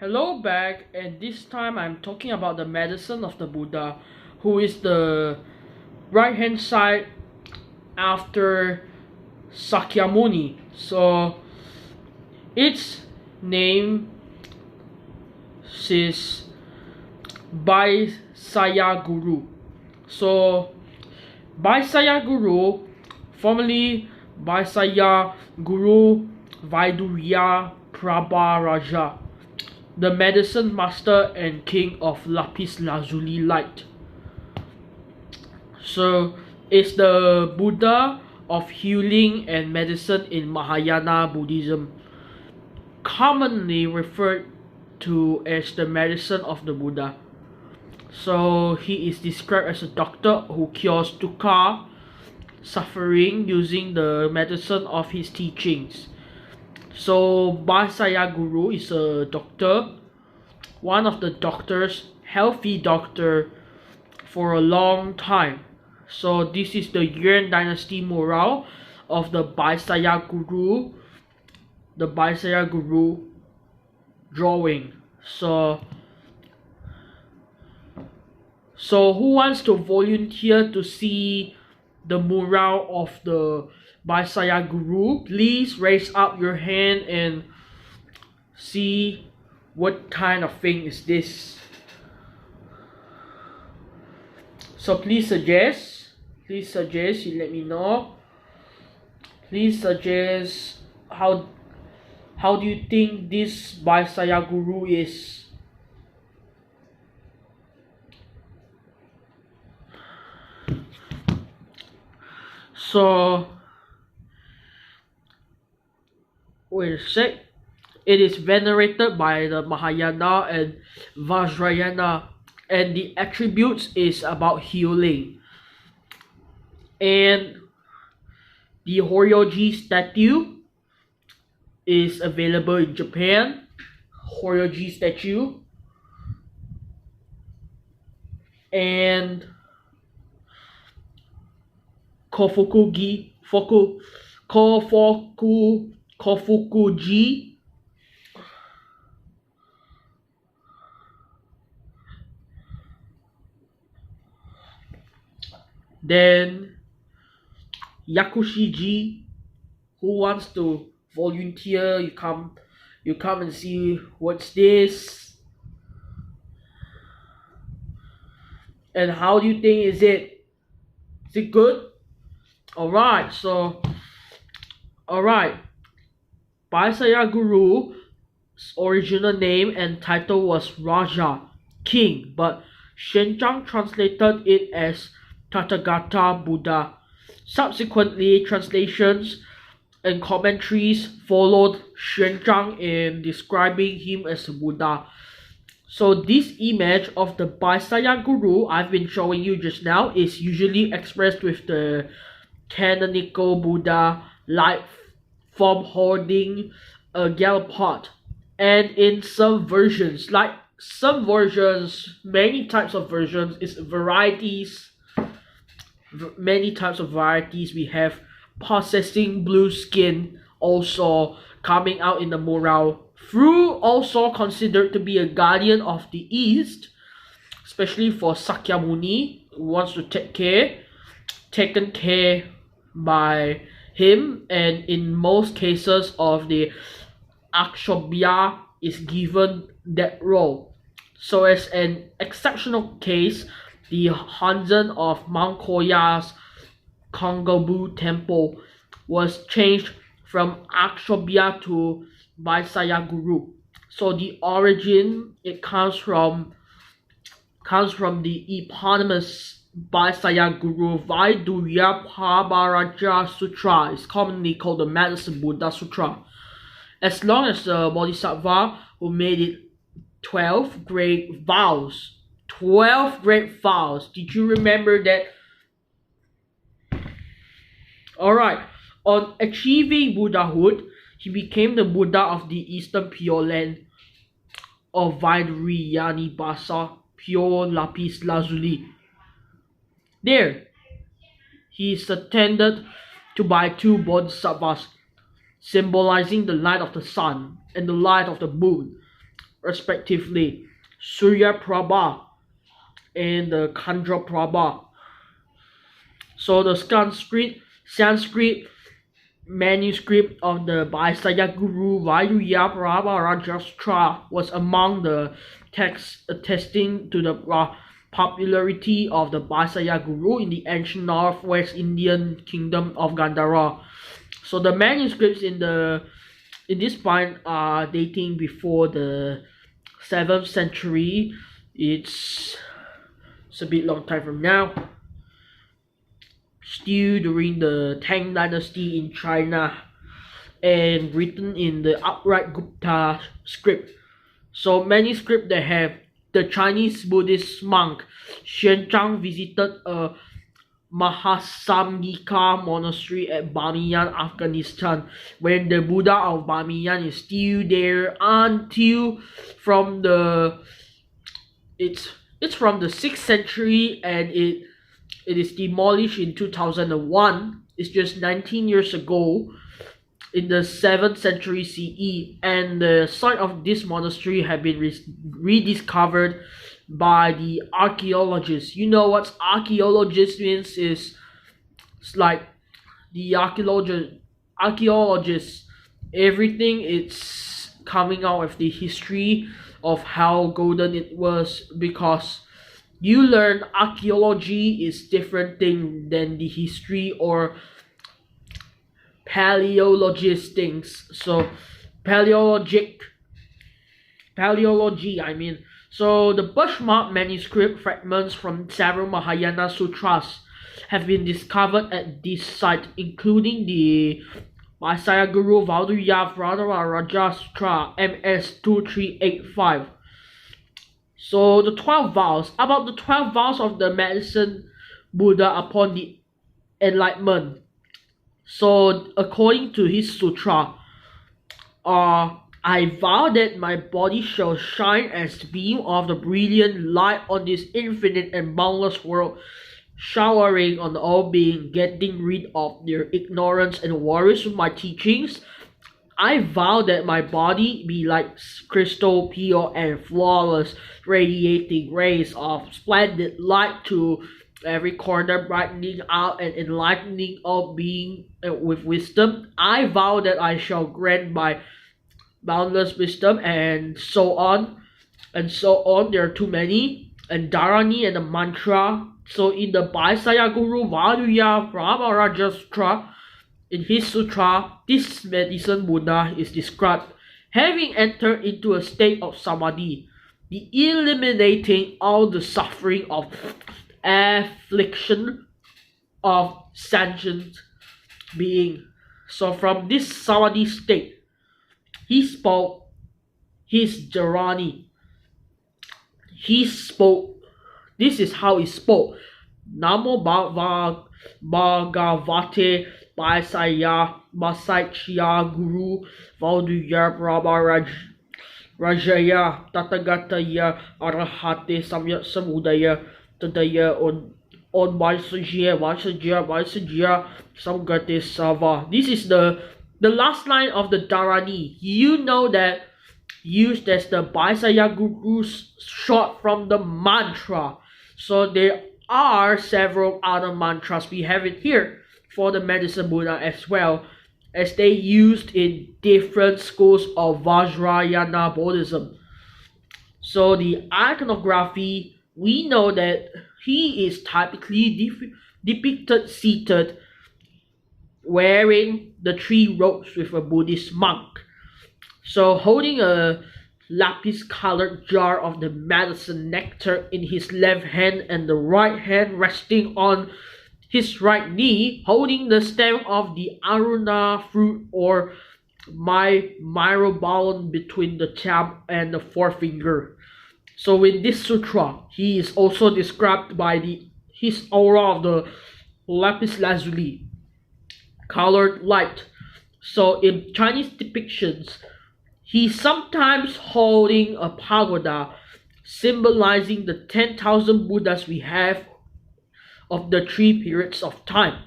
Hello back, and this time I'm talking about the medicine of the Buddha, who is the right hand side after Sakyamuni. So its name is Baisaya Guru. So Baisaya Guru, formerly Baisaya Guru Vaidurya Prabharaja, the medicine master and king of lapis lazuli light. So it's the Buddha of healing and medicine in Mahayana Buddhism, commonly referred to as the medicine of the Buddha. So he is described as a doctor who cures dukkha, suffering, using the medicine of his teachings. So Basaya Guru is a doctor, one of the doctors, healthy doctor for a long time. So this is the Yuan dynasty morale of the Baisaya Guru, the Baisaya Guru drawing. So who wants to volunteer to see the mural of the Baisaya Guru? Please raise up your hand and see what kind of thing is this. So please suggest, you let me know. Please suggest how do you think this Baisaya Guru is? So wait a sec. It is venerated by the Mahayana and Vajrayana, and the attributes is about healing. And the Horyoji statue is available in Japan. Horyoji statue. And Kofukuji then Yakushi. Who wants to volunteer? You come and see what's this. And how do you think is it? Is it good? Alright, Baisaya Guru's original name and title was Raja, King, but Shenzhang translated it as Tathagata Buddha. Subsequently, translations and commentaries followed Shenzhang in describing him as a Buddha. So this image of the Baisaya Guru I've been showing you just now is usually expressed with the canonical Buddha like form holding a gallipot, and in some versions, many types of versions, many types of varieties. We have possessing blue skin also coming out in the mural. Through also considered to be a guardian of the East, especially for Sakyamuni, who wants to taken care by him, and in most cases of the Akshobhya is given that role. So as an exceptional case, the Hanzen of Mount Koya's Kongobu temple was changed from Akshobhya to Baisaya Guru. So the origin, it comes from the eponymous Baisaya Guru Vaidurya Prabharaja Sutra. It's commonly called the Medicine Buddha Sutra. As long as the Bodhisattva who made it 12 great vows. 12 great vows. Did you remember that? Alright. On achieving Buddhahood, he became the Buddha of the Eastern Pure Land of Vaidurya Basa, pure lapis lazuli. There, he is attended to by two bodhisattvas, symbolizing the light of the sun and the light of the moon. respectively, Surya Prabha and the Khandra Prabha. So the Sanskrit manuscript of the Vaisya Guru Rajastra was among the texts attesting to the popularity of the Vaisya Guru in the ancient northwest Indian kingdom of Gandhara. So the manuscripts in this point are dating before the 7th century. It's a bit long time from now. Still during the Tang Dynasty in China and written in the upright Gupta script. So manuscript that have the Chinese Buddhist monk Xuanzang visited a Mahasamgika monastery at Bamiyan, Afghanistan, when the Buddha of Bamiyan is still there until from the it's from the 6th century, and it is demolished in 2001. It's just 19 years ago in the 7th century CE, and the site of this monastery have been rediscovered by the archaeologists. You know what archaeologist means? It's like the archaeologists, everything it's coming out of the history of how golden it was, because you learn archaeology is different thing than the history or paleologist things. So paleology, I mean. So the birthmark manuscript fragments from several Mahayana Sutras have been discovered at this site, including the Vaisya Guru Vauduya Rajastra Sutra MS 2385. So the 12 vows, about the 12 vows of the medicine Buddha upon the enlightenment. So according to his sutra, I vow that my body shall shine as the beam of the brilliant light on this infinite and boundless world, showering on all being, getting rid of their ignorance and worries with my teachings. I vow that my body be like crystal pure and flawless, radiating rays of splendid light to every corner, brightening out and enlightening all being with wisdom. I vow that I shall grant my boundless wisdom, and so on, and so on. There are too many. And Dharani and the mantra. So in the Vaisya Guru Vaduya Brahmarajastra, in his sutra, this medicine Buddha is described having entered into a state of samadhi, the eliminating all the suffering of affliction of sentient being. So from this samadhi state, he spoke his Dharani. He spoke, this is how he spoke. Namo Bhagavate Vaisya Guru Vauduya Brahma Rajaya Tathagataya Arahate Samyak Samudaya Tadaya on Vaisajya Samgate Sava. This is the last line of the Dharani. You know that used as the Vaisya Guru's short from the mantra. So there are several other mantras. We have it here for the medicine Buddha as well, as they used in different schools of Vajrayana Buddhism. So the iconography, we know that he is typically depicted seated, wearing the 3 robes with a Buddhist monk. So holding a lapis colored jar of the medicine nectar in his left hand, and the right hand resting on his right knee, holding the stem of the aruna fruit or myrobalan between the thumb and the forefinger. So in this sutra, he is also described by his aura of the lapis lazuli colored light. So in Chinese depictions, he's sometimes holding a pagoda, symbolizing the 10,000 Buddhas we have of the 3 periods of time.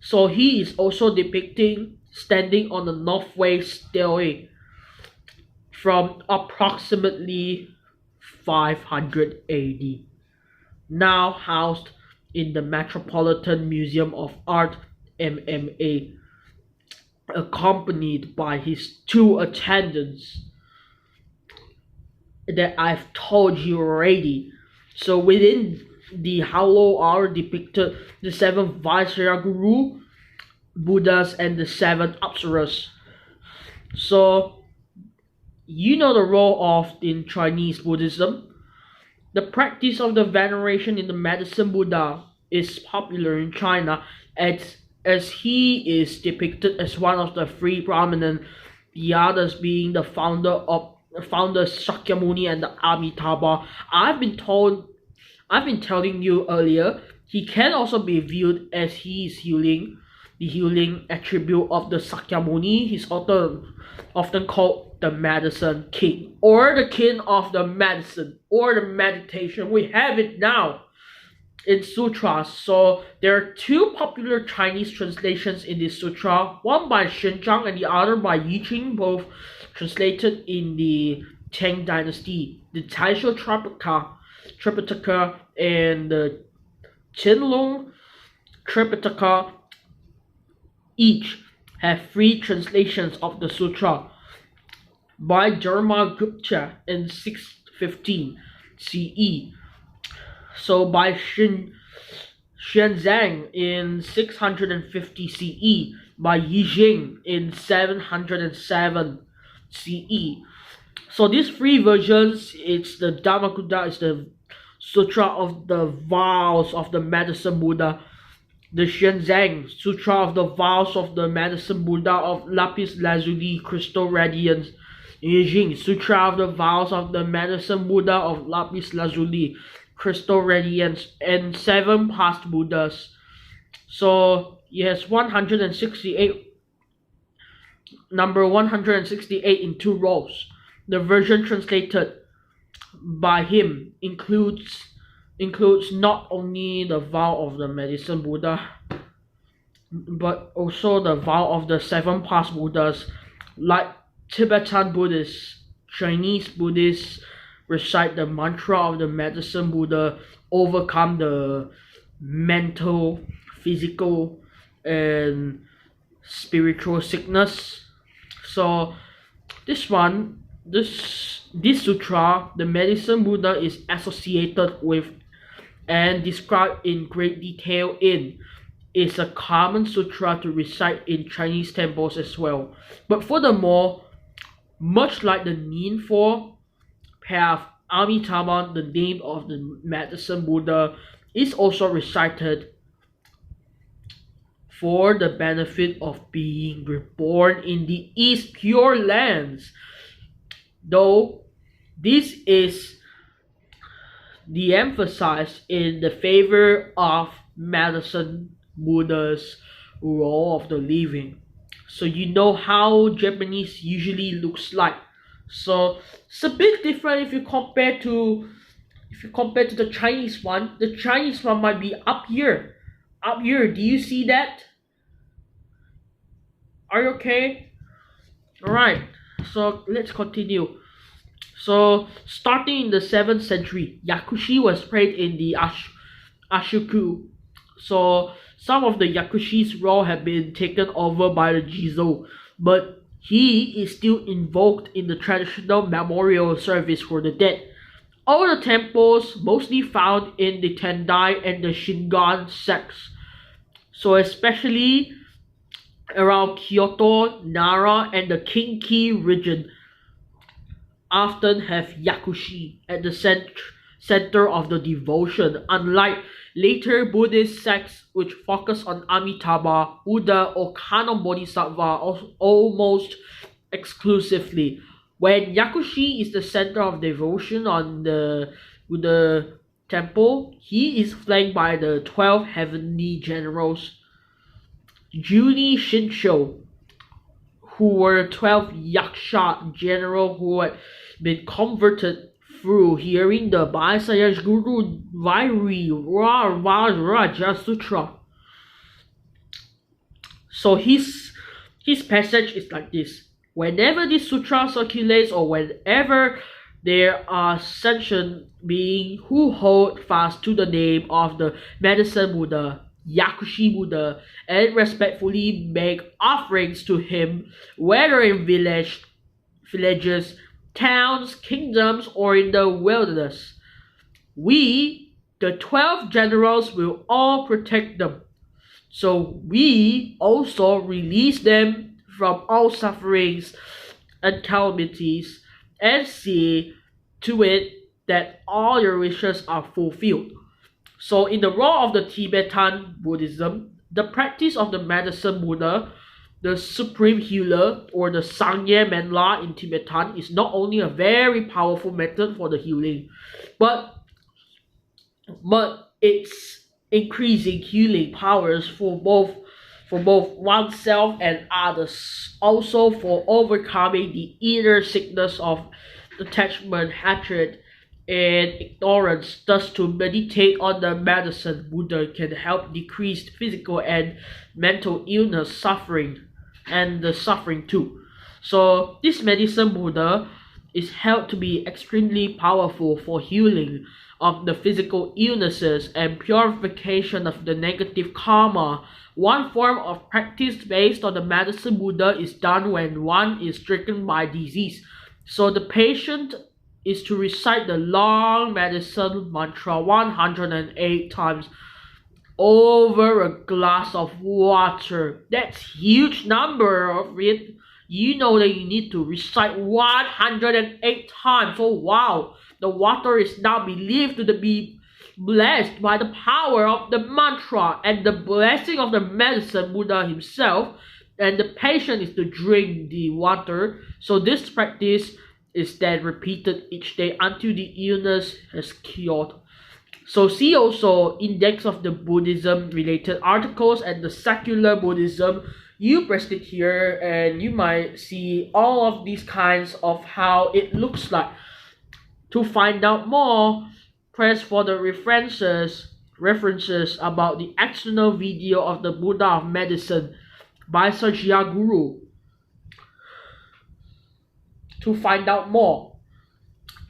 So he is also depicting standing on the northwest stairway. from approximately 500 AD, now housed in the Metropolitan Museum of Art MMA, accompanied by his two attendants that I've told you already. So within the Hollow Hour depicted the seven Vajraguru Buddhas and the seven Apsaras. So you know the role of in Chinese Buddhism. The practice of the veneration in the medicine Buddha is popular in China as he is depicted as one of the three prominent, the others being the founder Shakyamuni and the Amitabha. I've been telling you earlier, he can also be viewed as he is healing, the healing attribute of the Sakyamuni. He's often called the medicine king, or the king of the medicine, or the meditation. We have it now in Sutras. So there are two popular Chinese translations in this sutra, one by Shenjiang and the other by Yiqing, both translated in the Tang Dynasty. The Taisho Tripitaka and the Qianlong Tripitaka each have three translations of the sutra by Dharmagupta in 615 CE. So by Xuanzang in 650 CE, by Yijing in 707 CE. So these three versions, it's the Dharmakutta, is the Sutra of the Vows of the Medicine Buddha, the Xuanzang Sutra of the Vows of the Medicine Buddha of Lapis Lazuli Crystal Radiance, Yijing Sutra of the Vows of the Medicine Buddha of Lapis Lazuli Crystal Radiance, and seven past Buddhas. So he has 168, number 168 in two rows. The version translated by him includes not only the vow of the medicine Buddha, but also the vow of the seven past Buddhas. Like Tibetan Buddhists, Chinese Buddhists recite the mantra of the medicine Buddha, overcome the mental, physical, and spiritual sickness. So this sutra, the medicine Buddha is associated with and described in great detail is a common sutra to recite in Chinese temples as well. But furthermore, much like the Ninfor path, Amitabha, the name of the medicine Buddha, is also recited for the benefit of being reborn in the East Pure Lands. Though this is the emphasis in the favor of medicine Buddha's role of the living. So you know how Japanese usually looks like. So it's a bit different if you compare to the Chinese one. The Chinese one might be up here. Up here, do you see that? Are you okay? Alright, so let's continue. So starting in the 7th century, Yakushi was prayed in the Ashuku. So some of the Yakushi's role have been taken over by the Jizo, but he is still invoked in the traditional memorial service for the dead. All the temples mostly found in the Tendai and the Shingon sects. So especially around Kyoto, Nara, and the Kinki region often have Yakushi at the center of the devotion, unlike later Buddhist sects which focus on Amitabha, Buddha, or Kannon Bodhisattva almost exclusively. When Yakushi is the center of devotion on the Buddha temple, he is flanked by the 12 heavenly generals, Juni Shinsho, who were 12 Yaksha general who had been converted through hearing the Bhaisayaj Guru Vairi Raja Sutra. So his passage is like this. Whenever this sutra circulates or whenever there are sentient beings who hold fast to the name of the medicine Buddha, Yakushi Buddha, and respectfully make offerings to him, whether in villages, towns, kingdoms, or in the wilderness. We, the 12 generals, will all protect them. So we also release them from all sufferings and calamities and see to it that all your wishes are fulfilled. So, in the role of the Tibetan Buddhism, the practice of the medicine Buddha, the supreme healer, or the Sangye Menla in Tibetan, is not only a very powerful method for the healing, but its increasing healing powers for both oneself and others. Also for overcoming the inner sickness of attachment, hatred, and ignorance. Thus, to meditate on the medicine Buddha can help decrease physical and mental illness, suffering, and the suffering too. So, this medicine Buddha is held to be extremely powerful for healing of the physical illnesses and purification of the negative karma. One form of practice based on the medicine Buddha is done when one is stricken by disease. So the patient is to recite the long medicine mantra 108 times over a glass of water. That's huge number of it. You know that you need to recite 108 times. So wow, the water is now believed to be blessed by the power of the mantra and the blessing of the medicine Buddha himself, and the patient is to drink the water. So this practice is then repeated each day until the illness is cured. So see also index of the Buddhism related articles and the secular Buddhism. You press it here and you might see all of these kinds of how it looks like. To find out more, press for the references about the external video of the Buddha of Medicine by Sajya Guru to find out more.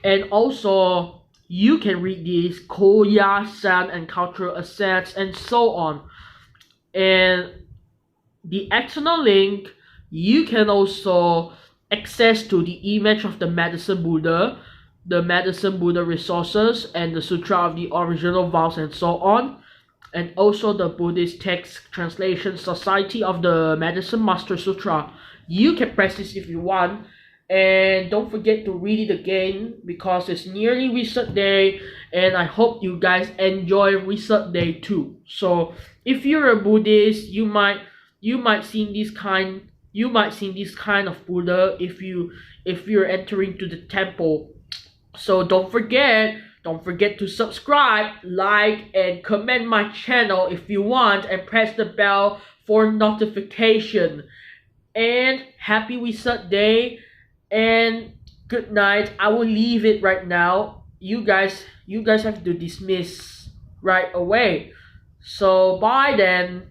And also, you can read these Koya, San, and cultural assets, and so on. And the external link, you can also access to the image of the medicine Buddha, the medicine Buddha resources, and the Sutra of the original vows, and so on. And also the Buddhist Text Translation Society of the Medicine Master Sutra. You can press this if you want. And don't forget to read it again because it's nearly reset day, and I hope you guys enjoy reset day too. So if you're a Buddhist, you might see this kind of Buddha if you're entering to the temple. So don't forget to subscribe, like, and comment my channel if you want, and press the bell for notification. And happy reset day. And good night. I will leave it right now. You guys have to dismiss right away. So bye then.